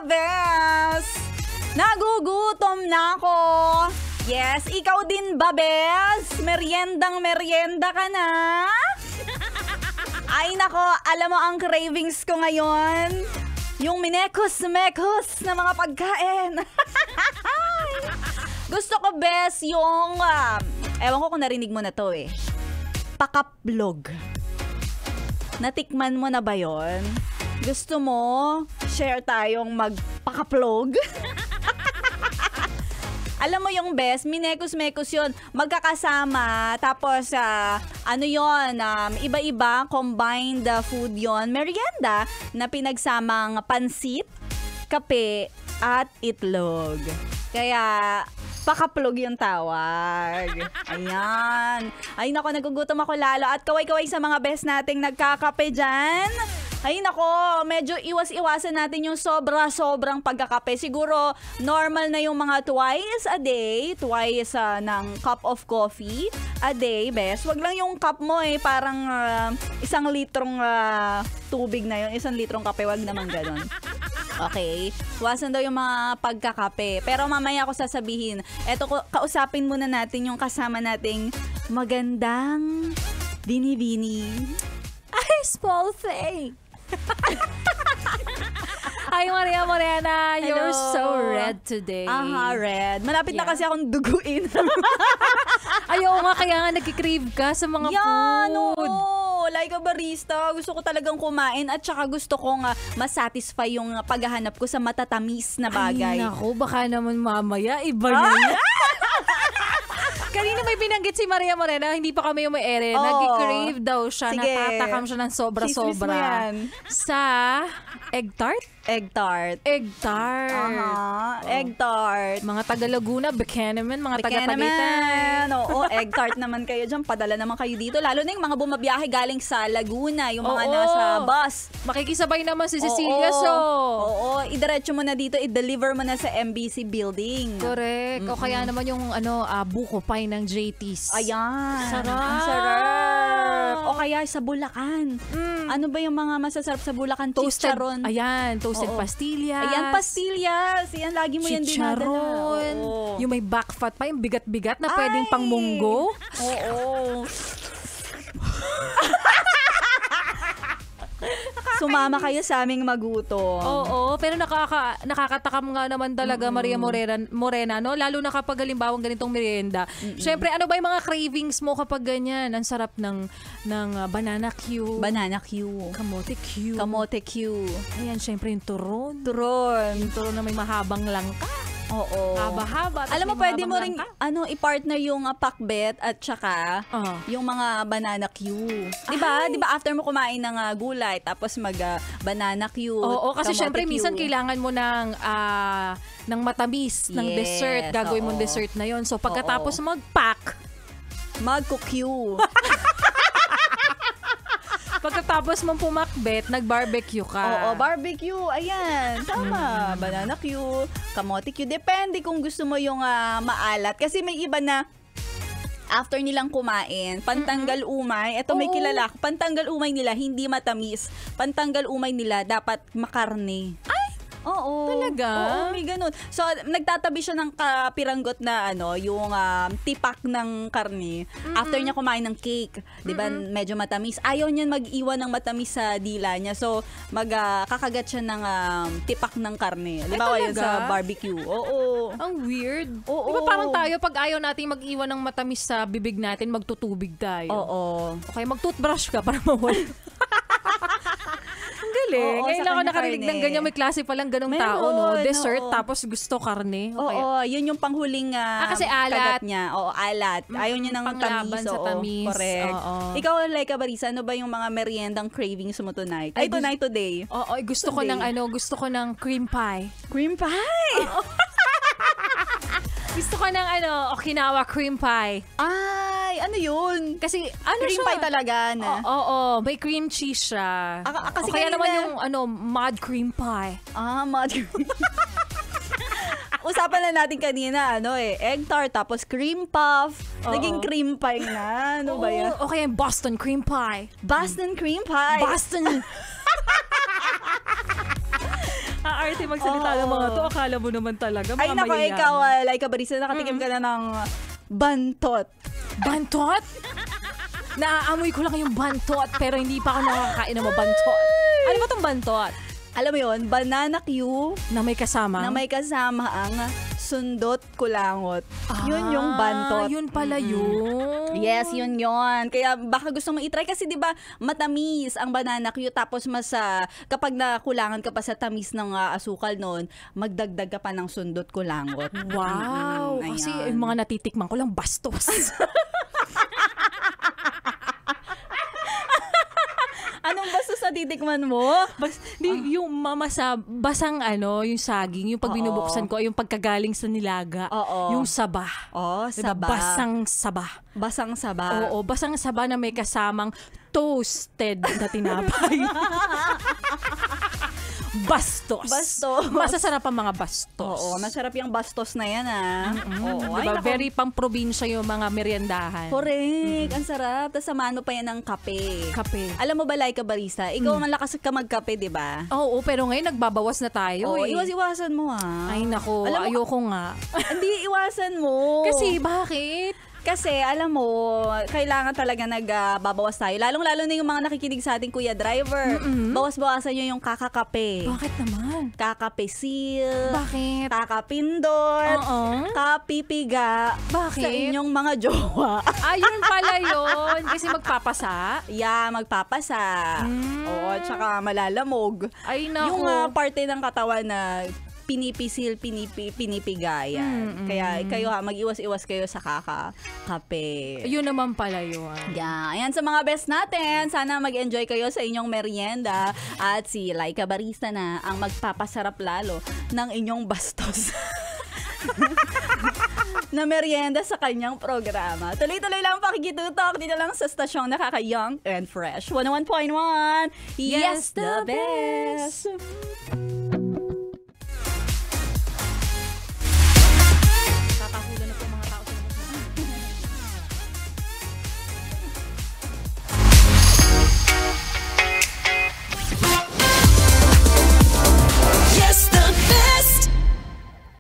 Bes! Nagugutom na ako. Yes, ikaw din ba, Bes? Merienda ka na? Ay nako, alam mo ang cravings ko ngayon? Yung minekos-mekos na mga pagkain. Gusto ko, Bes, yung... ewan ko kung narinig mo na to eh. Pakaplog. Natikman mo na ba yon? Gusto mo, share tayong magpakaplog? Alam mo yung Bes, minekos-mekos yun. Magkakasama, tapos ano yun, iba-iba, combined food yon. Merienda na pinagsamang pansit, kape, at itlog. Kaya, pakaplog yung tawag. Ayan. Ay nako, nagugutom ako lalo. At kaway-kaway sa mga Bes nating nagkakape dyan. Ay nako, medyo iwas-iwasan natin yung sobra-sobrang pagkakape. Siguro, normal na yung mga twice a day, ng cup of coffee a day, Bes. Wag lang yung cup mo parang 1 litrong tubig na yun. 1 litrong kape, wag naman ganun. Okay? Iwasan daw yung mga pagkakape. Pero mamaya ako sasabihin, eto, kausapin muna natin yung kasama nating magandang Bini-Bini. Ay, small thing. Ay, Maria Morena, you're so red today. Aha, red. Malapit na kasi akong duguin. Ayaw nga, kaya nga nagkikrave ka sa mga food. Like a barista, gusto ko talagang kumain at saka gusto kong masatisfy yung paghahanap ko sa matatamis na bagay. Ay, naku, baka naman mamaya, iba na yan. Kanina may binanggit si Maria Morena, hindi pa kami yung may ere. Nag-crave daw siya, natatakam siya ng sobra-sobra. Sa egg tart? Egg tart. Egg tart. Egg tart. Mga taga-Laguna, Buchanan, mga taga-Pagitan. Oo, egg tart naman kayo dyan. Padala naman kayo dito. Lalo na yung mga bumabiyahe galing sa Laguna, yung mga nasa bus. Makikisabay naman si Cecilia, Oo, idiretso mo na dito, i-deliver mo na sa MBC building. Correct. O kaya naman yung buko pie ng JT's. Ayan. Sarap. Sarap. O kaya sa Bulacan. Ano ba yung mga masasarap sa Bulacan? Toasted. Chicharon. Ayan, toasted pastillas. Ayan, pastillas. Ayan, lagi mo yan dinadala. Yung may back fat pa, yung bigat-bigat na pwedeng pang munggo. Oo. Sumama kayo sa aming magutom. Oo, pero nakakatakam nga naman talaga Maria Morena, no? Lalo na kapag halimbawang ganitong merienda. Siyempre, ano ba yung mga cravings mo kapag ganyan? Ang sarap ng banana Q. Banana Q. Kamote Q. Kamote Q. Ayan, siyempre yung turon. Turon. Yung turon na may mahabang langka. Oo. Haba-haba. Alam mo, pwede mo ring i-partner yung pakbet at saka yung mga banana Q. Diba? Diba after mo kumain ng gulay tapos banana Q. Oo, kasi syempre Q. minsan kailangan mo ng matamis, ng dessert. Gagawin mong dessert na yon. So pagkatapos mag-pack, mag-Q. Pagkatapos mong pumakbet, nag-barbecue ka. Oo, barbecue. Ayan, tama. Banana Q, kamote Q. Depende kung gusto mo yung maalat. Kasi may iba na after nilang kumain, pantanggal umay. Ito may kilala ko. Pantanggal umay nila, hindi matamis. Pantanggal umay nila, dapat makarne. Oo. Talaga? Oo, may ganun. So, nagtatabi siya ng kapiranggot na yung tipak ng karne. After niya kumain ng cake, di ba, medyo matamis. Ayaw niyan mag-iwan ng matamis sa dila niya. So, kakagat siya ng tipak ng karne. Di ba, yun sa barbecue. Oo. Ang weird. Oo. Di ba parang tayo, pag ayaw natin mag-iwan ng matamis sa bibig natin, magtutubig tayo. Oo. Okay, mag-toothbrush ka para mawala. Oo, ngayon lang ako nakarinig ng ganyan, may klase palang ganong tao, no? Dessert, tapos gusto karne. Oo, yun yung panghuling kasi alat. kagat niya. Oo, alat. Ayaw niya ng panglaban tamis. sa tamis. Correct. Ikaw, like Barisa, ano ba yung mga meriendang cravings mo tonight? Ay, today. Oo, gusto ko ng cream pie. Cream pie? Gusto ko ng Okinawa cream pie. Ay, ano yun? Kasi cream siya? pie talaga na. Oo, may cream cheese siya. Kasi kaya naman yung mud cream pie. Mud cream. Usapan na natin kanina, egg tart, tapos cream puff. Naging cream pie na. Ano ba yan? O kaya yung Boston cream pie. Boston cream pie. Boston. Aarte magsalita ng mga to. Akala mo naman talaga, mga Ay, nako, mayayaman. ikaw, Laika Barista, nakatikim ka na ng bantot. Bantot? Naaamoy ko lang yung bantot, pero hindi pa ako nakakain ng bantot. Ano ba tong bantot? Alam mo yun, banana Q Na may kasama? na may kasama ang sundot kulangot. Yun yung bantot. Yun pala yun. Yes, yun. Kaya baka gusto mo i-try kasi 'di ba matamis ang banana Q tapos mas kapag nakulangan ka pa sa tamis ng asukal noon, magdagdag ka pa ng sundot kulangot. Wow. Mm, Kasi ayan. yung mga natitikman ko lang bastos. Anong bastos na titikman mo? Yung mamasa, basang yung saging, yung pag Oo. binubuksan ko, ay yung pagkagaling sa nilaga. Oo. Yung saba. Oh, Diba? saba. Basang saba. Basang saba. Oo, basang saba na may kasamang toasted na tinapay. Bastos. Bastos. Masasarap ang mga bastos. Oo, masarap yung bastos na yan Oo, Diba? nako. Very pang probinsya yung mga meriendahan. Correct. Ang sarap. Tapos samano pa yan ng kape. Kape. Alam mo ba, Laika Barista, ikaw malakas ka magkape, di ba? Oo, pero ngayon nagbabawas na tayo Oo, eh. iwas-iwasan mo Ay nako, Alam mo- ayoko nga. Hindi, iwasan mo. Kasi bakit? Kasi, alam mo, kailangan talaga nagbabawas tayo. Lalong-lalo na yung mga nakikinig sa ating Kuya Driver. Bawas-bawasan nyo yung kakakape. Bakit naman? Kakapesil. Bakit? Kakapindot. Oo. Kapipiga. Bakit? Sa inyong mga jowa. Ayun pala yun. Kasi magpapasa. Yeah, magpapasa. Oo, tsaka malalamog. Ay nako. Yung parte ng katawan na pinipisil, pinipigayan. Kaya kayo mag-iwas-iwas kayo sa kakakape. Yun naman pala yun. Yeah, ayan sa mga best natin. Sana mag-enjoy kayo sa inyong merienda. At si Laika Barista na ang magpapasarap lalo ng inyong bastos. na merienda sa kanyang programa. Tuloy-tuloy lang pakikitutok dito lang sa stasyong nakaka-young and fresh. 101.1 Yes, the best!